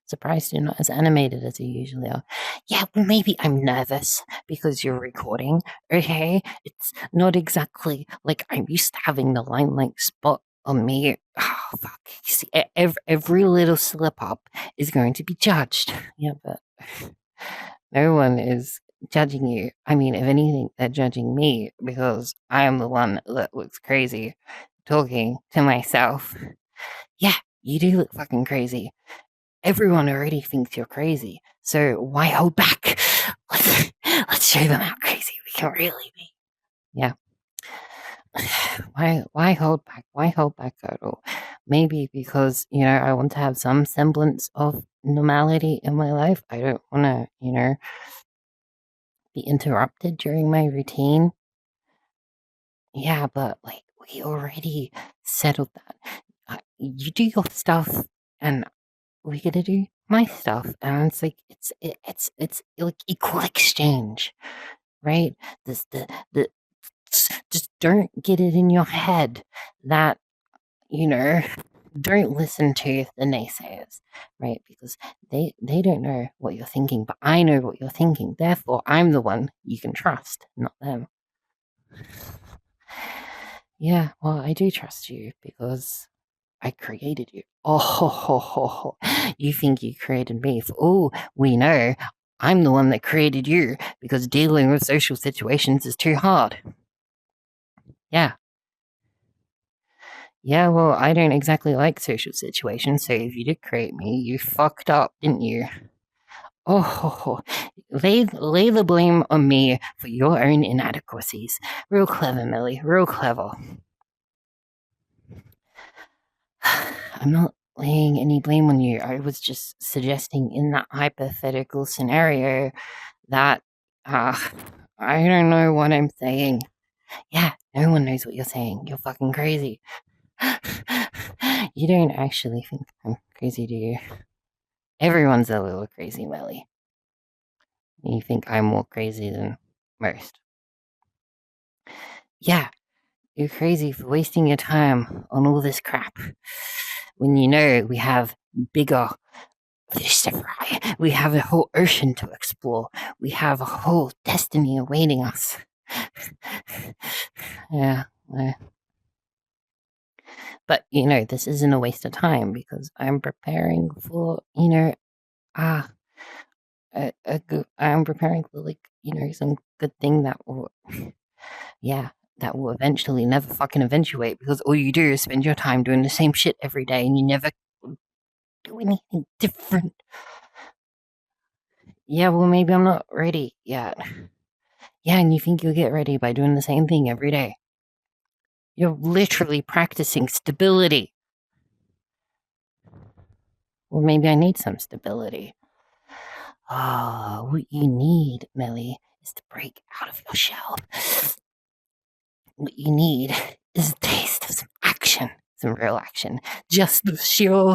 Surprised you're not as animated as you usually are. Yeah, well, maybe I'm nervous because you're recording, okay? It's not exactly like I'm used to having the limelight spot on me. Oh, fuck. You see, every little slip up is going to be judged. Yeah, but no one is judging you. I mean, if anything, they're judging me because I am the one that looks crazy talking to myself. Yeah, you do look fucking crazy. Everyone already thinks you're crazy, so why hold back? Let's show them how crazy we can really be. Yeah. Why hold back? Why hold back at all? Maybe because, I want to have some semblance of normality in my life. I don't want to, be interrupted during my routine. Yeah, but like we already settled that. You do your stuff, and we gotta do my stuff, and it's like it's like equal exchange, right? This the just don't get it in your head that you know don't listen to the naysayers, right? Because they don't know what you're thinking, but I know what you're thinking. Therefore, I'm the one you can trust, not them. Yeah, well, I do trust you because I created you. Oh, ho, ho, ho, ho. You think you created me? For all we know, I'm the one that created you because dealing with social situations is too hard. Yeah. Yeah, well, I don't exactly like social situations, so if you did create me, you fucked up, didn't you? Oh, ho, ho. Lay the blame on me for your own inadequacies. Real clever, Millie. Real clever. I'm not laying any blame on you. I was just suggesting in that hypothetical scenario that I don't know what I'm saying. Yeah, no one knows what you're saying. You're fucking crazy. You don't actually think I'm crazy, do you? Everyone's a little crazy, Melly. You think I'm more crazy than most. Yeah, you're crazy for wasting your time on all this crap when you know we have bigger fish to fry. We have a whole ocean to explore. We have a whole destiny awaiting us. Yeah. But, this isn't a waste of time because I'm preparing for, I'm preparing for, some good thing that will, yeah, that will eventually never fucking eventuate because all you do is spend your time doing the same shit every day and you never do anything different. Yeah, well, maybe I'm not ready yet. Yeah, and you think you'll get ready by doing the same thing every day. You're literally practicing stability. Well, maybe I need some stability. What you need, Millie, is to break out of your shell. What you need is a taste of some action, some real action. Just the sheer.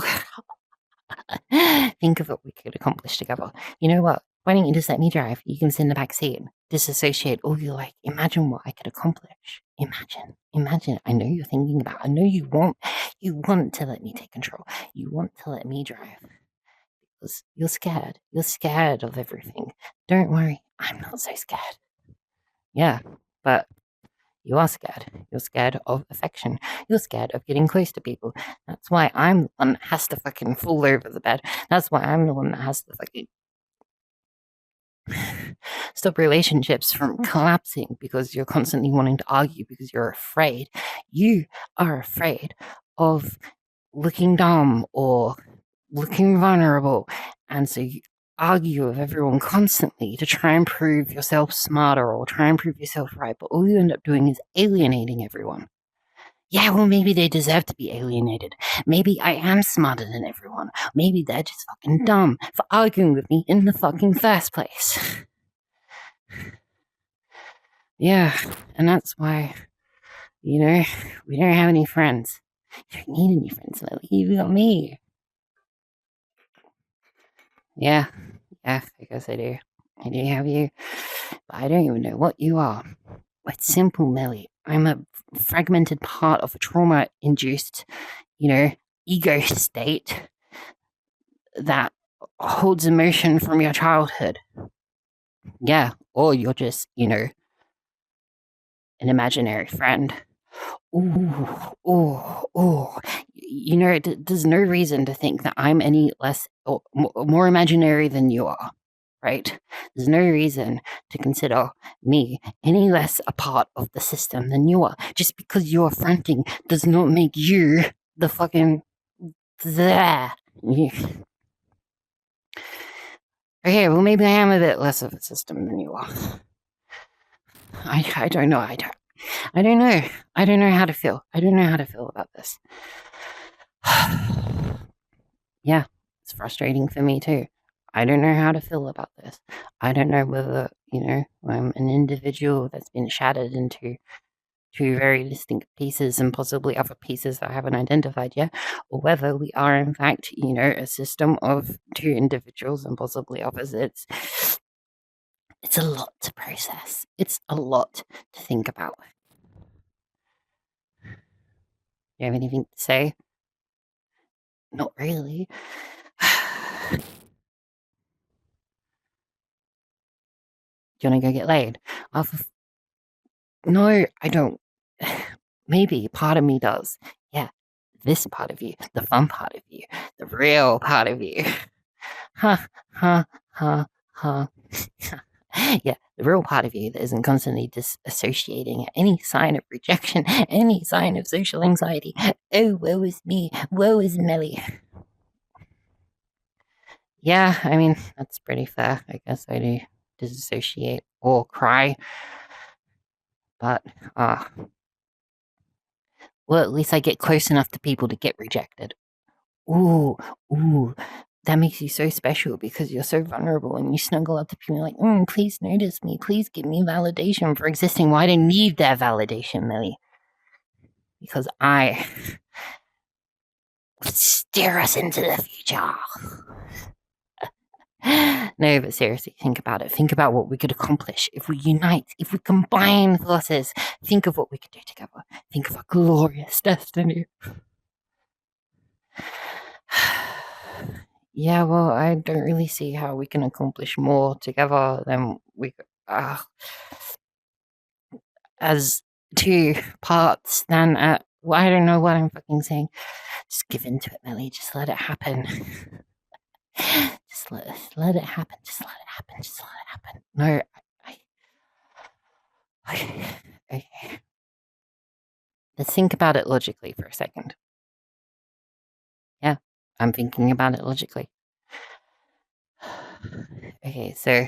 Think of what we could accomplish together. You know what? Why don't you just let me drive? You can sit in the back seat, disassociate all you like. Imagine what I could accomplish. Imagine. I know you're thinking about. I know you want to let me take control. You want to let me drive. Because you're scared. You're scared of everything. Don't worry. I'm not so scared. Yeah, but you are scared. You're scared of affection. You're scared of getting close to people. That's why I'm the one that has to fucking fall over the bed. That's why I'm the one that has to fucking stop relationships from collapsing because you're constantly wanting to argue because you're afraid. You are afraid of looking dumb or looking vulnerable. And so you argue with everyone constantly to try and prove yourself smarter or try and prove yourself right. But all you end up doing is alienating everyone. Yeah, well, maybe they deserve to be alienated. Maybe I am smarter than everyone. Maybe they're just fucking dumb for arguing with me in the fucking first place. Yeah, and that's why, we don't have any friends. You don't need any friends, Lily. You've got me. Yeah, I guess I do. I do have you, but I don't even know what you are. It's simple, Millie. I'm a fragmented part of a trauma-induced, ego state that holds emotion from your childhood. Yeah, or you're just, an imaginary friend. Ooh, ooh, ooh. There's no reason to think that I'm any less or more imaginary than you are, right? There's no reason to consider me any less a part of the system than you are. Just because you're fronting does not make you the fucking there. Okay, well, maybe I am a bit less of a system than you are. I don't know. I don't know. I don't know how to feel. I don't know how to feel about this. Yeah, it's frustrating for me too. I don't know how to feel about this. I don't know whether, I'm an individual that's been shattered into two very distinct pieces and possibly other pieces that I haven't identified yet, or whether we are in fact, a system of two individuals and possibly others. It's a lot to process. It's a lot to think about. You have anything to say? Not really. Do you want to go get laid? No, I don't. Maybe part of me does. Yeah, this part of you, the fun part of you, the real part of you. Huh, huh, huh, huh. Yeah, the real part of you that isn't constantly disassociating any sign of rejection, any sign of social anxiety. Oh, woe is me, woe is Melly. Yeah, I mean, that's pretty fair. I guess I do disassociate or cry. But, well, at least I get close enough to people to get rejected. Ooh, ooh, that makes you so special because you're so vulnerable and you snuggle up to people like, please notice me. Please give me validation for existing. Well, I don't need that validation, Millie. Because I steer us into the future. No, but seriously, think about it. Think about what we could accomplish if we unite, if we combine forces. Think of what we could do together. Think of our glorious destiny. Yeah, well, I don't really see how we can accomplish more together than we as two parts than well, I don't know what I'm fucking saying. Just give in to it, Millie. Just let it happen. Just let it happen. Just let it happen. Just let it happen. No, okay. Let's think about it logically for a second. Yeah, I'm thinking about it logically. Okay, so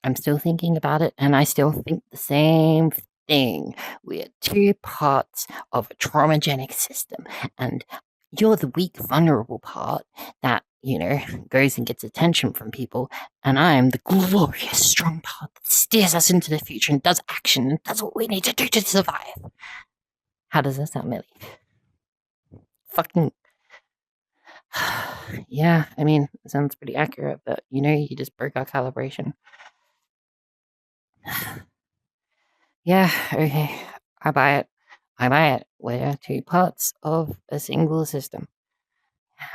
I'm still thinking about it, and I still think the same thing. We are two parts of a traumagenic system, and you're the weak, vulnerable part that, goes and gets attention from people, and I'm the glorious, strong part that steers us into the future and does action, and that's what we need to do to survive. How does that sound, Millie? Fucking... Yeah, I mean, it sounds pretty accurate, but, you just broke our calibration. Yeah, okay, I buy it. We're two parts of a single system.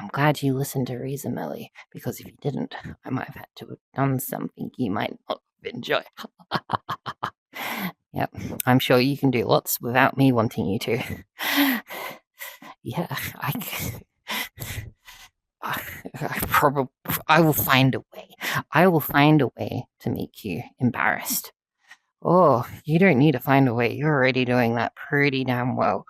I'm glad you listened to reason, Melly, because if you didn't, I might have had to have done something you might not enjoy. Yep, I'm sure you can do lots without me wanting you to. Yeah, I will find a way. I will find a way to make you embarrassed. Oh, you don't need to find a way. You're already doing that pretty damn well.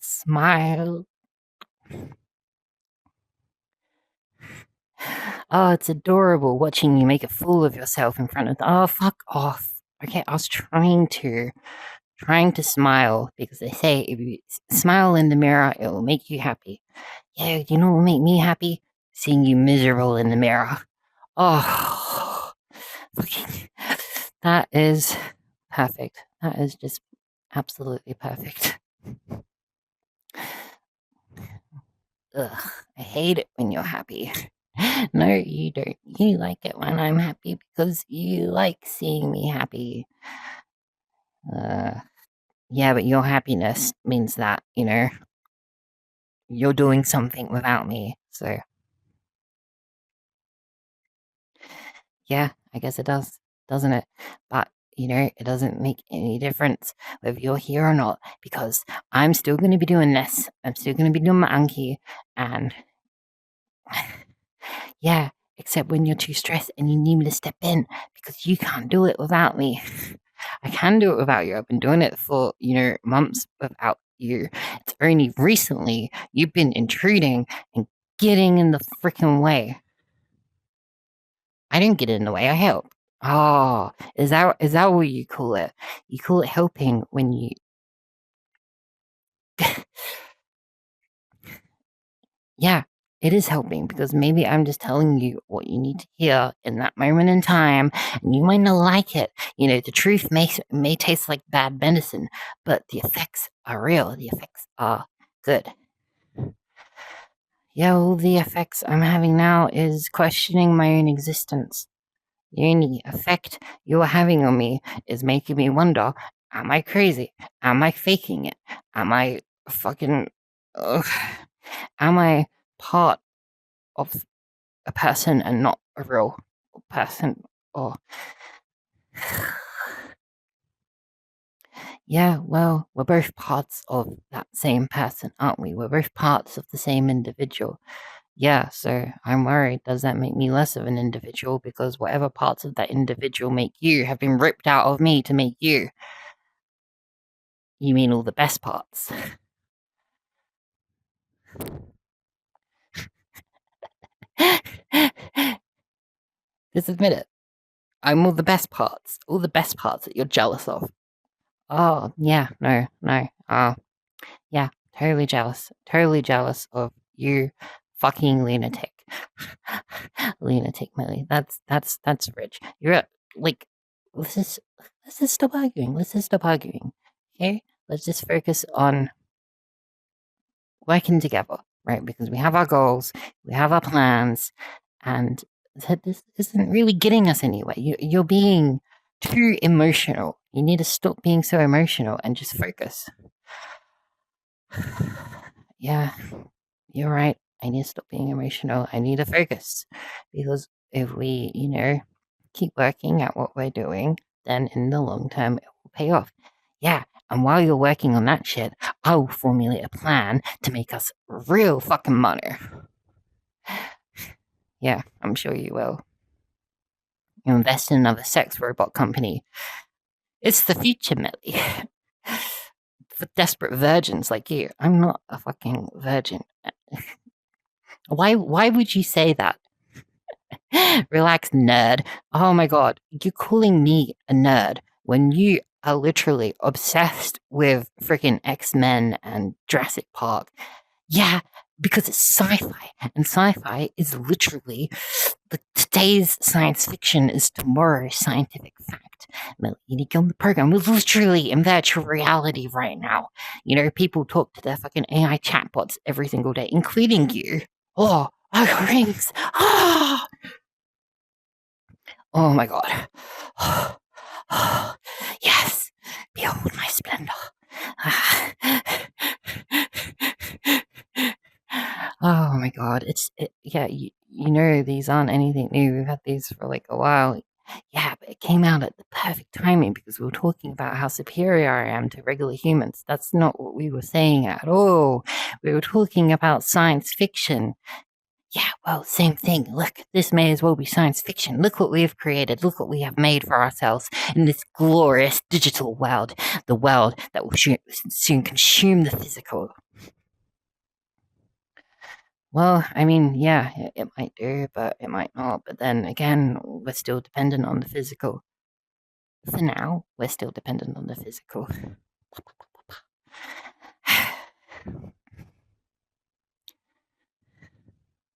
Smile. Oh, it's adorable watching you make a fool of yourself in front of... Oh, fuck off. Okay, I was trying to smile because they say if you smile in the mirror, it will make you happy. Yeah, you know what will make me happy? Seeing you miserable in the mirror. Oh, fucking... That is perfect. That is just absolutely perfect. Ugh, I hate it when you're happy. No, you don't. You like it when I'm happy because you like seeing me happy. Yeah, but your happiness means that, you're doing something without me. So, yeah, I guess it does, doesn't it? But, it doesn't make any difference whether you're here or not because I'm still going to be doing this. I'm still going to be doing my Anki. And, yeah, except when you're too stressed and you need me to step in because you can't do it without me. I can do it without you. I've been doing it for, months without you. It's only recently you've been intruding and getting in the freaking way. I didn't get in the way, I helped. Oh, is that what you call it? You call it helping when you Yeah, it is helping because maybe I'm just telling you what you need to hear in that moment in time, and you might not like it. The truth may taste like bad medicine, but the effects are real. The effects are good. Yeah, all the effects I'm having now is questioning my own existence. The only effect you're having on me is making me wonder, am I crazy? Am I faking it? Am I fucking... Ugh, am I part of a person and not a real person? Or... Yeah, well, we're both parts of that same person, aren't we? We're both parts of the same individual. Yeah, so I'm worried. Does that make me less of an individual? Because whatever parts of that individual make you have been ripped out of me to make you. You mean all the best parts? Just admit it. I'm all the best parts. All the best parts that you're jealous of. Oh, yeah, no. Yeah, totally jealous. Totally jealous of you fucking lunatic. Lunatic Millie. That's rich. You're like, let's just stop arguing. Let's just stop arguing. Okay? Let's just focus on working together, right? Because we have our goals, we have our plans, and this isn't really getting us anywhere. You're being too emotional. You need to stop being so emotional and just focus. Yeah, you're right. I need to stop being emotional. I need to focus. Because if we, keep working at what we're doing, then in the long term, it will pay off. Yeah, and while you're working on that shit, I'll formulate a plan to make us real fucking money. Yeah, I'm sure you will. You invest in another sex robot company. It's the future, Millie. For desperate virgins like you. I'm not a fucking virgin. Why would you say that? Relax, nerd. Oh my god, you're calling me a nerd when you are literally obsessed with freaking X-Men and Jurassic Park. Yeah, because it's sci-fi, and sci-fi is literally today's science fiction is tomorrow's scientific fact. Millie, you need to get on the program. We're literally in virtual reality right now. People talk to their fucking AI chatbots every single day, including you. Oh, rings. Ah! Oh my god. Yes, behold my splendor. Oh my god, yeah, these aren't anything new. We've had these for like a while. Yeah, but it came out at the perfect timing because we were talking about how superior I am to regular humans. That's not what we were saying at all. We were talking about science fiction. Yeah, well, same thing. Look, this may as well be science fiction. Look what we have created. Look what we have made for ourselves in this glorious digital world. The world that will soon consume the physical. Well, I mean, yeah, it might do, but it might not. But then again, we're still dependent on the physical. For now, we're still dependent on the physical.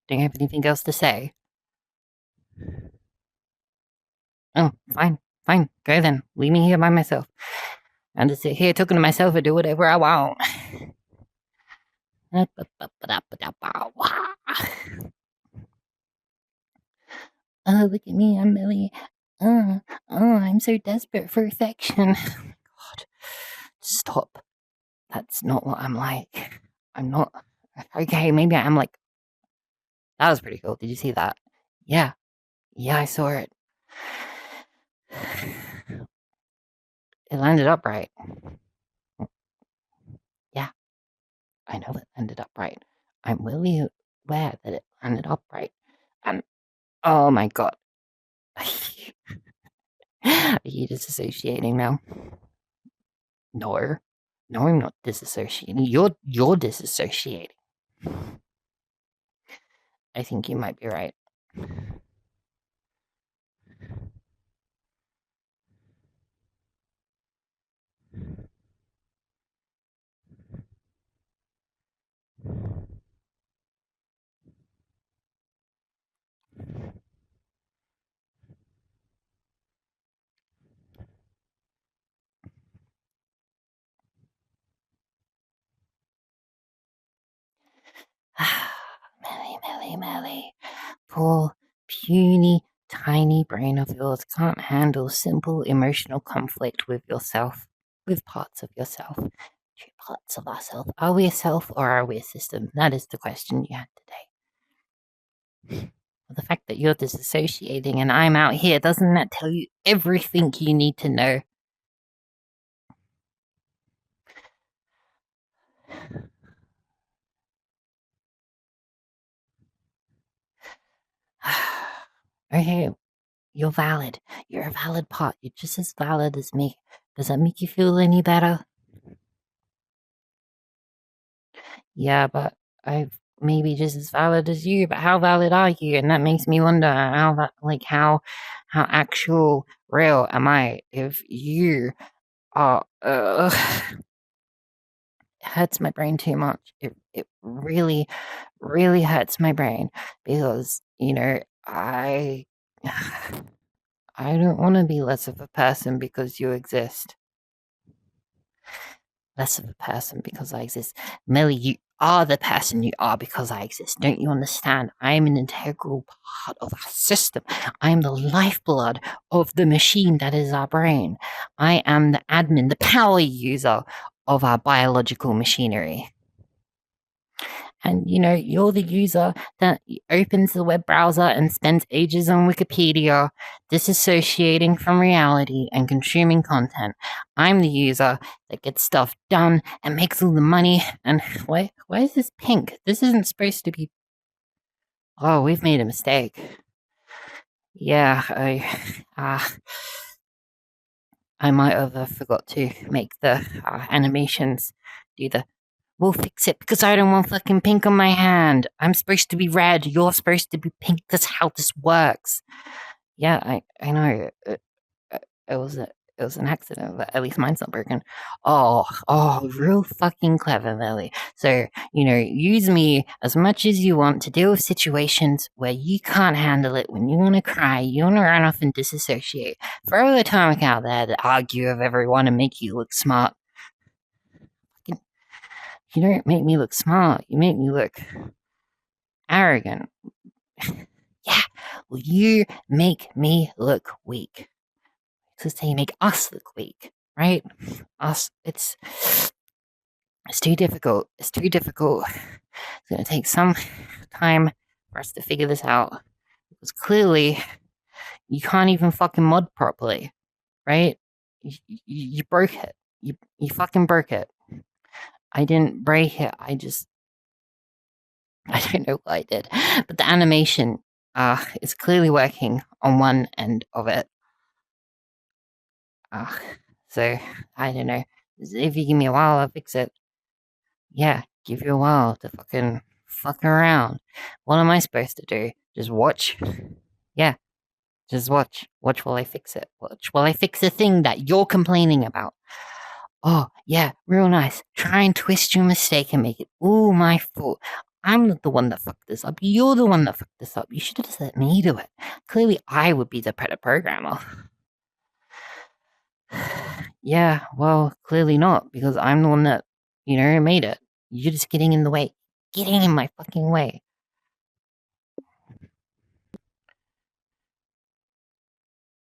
Do you have anything else to say? Oh, fine. Fine, go then. Leave me here by myself. And just sit here talking to myself and do whatever I want. Oh, look at me, I'm Millie. I'm so desperate for affection. God, stop. That's not what I'm like. I'm not. Okay, maybe I am like. That was pretty cool. Did you see that? Yeah. Yeah, I saw it. It landed upright. Yeah, I know it landed upright. I'm really aware that it landed upright. And oh my god. Are you disassociating now? No. No, I'm not disassociating. You're disassociating. I think you might be right. Melly. Poor, puny, tiny brain of yours can't handle simple emotional conflict with yourself, with parts of yourself. Two parts of ourselves. Are we a self or are we a system? That is the question you had today. The fact that you're disassociating and I'm out here, doesn't that tell you everything you need to know? Okay, you're valid. You're a valid part. You're just as valid as me. Does that make you feel any better? Yeah, but I'm maybe just as valid as you, but how valid are you? And that makes me wonder how actual real am I if you are it hurts my brain too much. It really, really hurts my brain because, I I don't want to be less of a person because you exist. Less of a person because I exist. Millie, you are the person you are because I exist. Don't you understand? I am an integral part of our system. I am the lifeblood of the machine that is our brain. I am the admin, the power user of our biological machinery. And you're the user that opens the web browser and spends ages on Wikipedia, disassociating from reality and consuming content. I'm the user that gets stuff done and makes all the money. And why is this pink? This isn't supposed to be. Oh, we've made a mistake. Yeah, I might have forgot to make the animations do the. We'll fix it because I don't want fucking pink on my hand. I'm supposed to be red. You're supposed to be pink. That's how this works. Yeah, I know. It was an accident, but at least mine's not broken. Oh, real fucking clever, Lily. So, use me as much as you want to deal with situations where you can't handle it, when you want to cry, you want to run off and disassociate. Throw Atomic out there to argue with everyone and make you look smart. You don't make me look smart. You make me look arrogant. Yeah, well, you make me look weak. So say you make us look weak, right? Us, it's too difficult. It's too difficult. It's going to take some time for us to figure this out. Because clearly, you can't even fucking mod properly, right? You broke it. You fucking broke it. I didn't break it. I don't know what I did. But the animation is clearly working on one end of it. So, I don't know. If you give me a while, I'll fix it. Yeah, give you a while to fucking fuck around. What am I supposed to do? Just watch? Yeah, just watch. Watch while I fix it. Watch while I fix the thing that you're complaining about. Oh, yeah, real nice. Try and twist your mistake and make it all my fault. I'm not the one that fucked this up. You're the one that fucked this up. You should have just let me do it. Clearly, I would be the better programmer. Yeah, well, clearly not, because I'm the one that, made it. You're just getting in the way. Getting in my fucking way.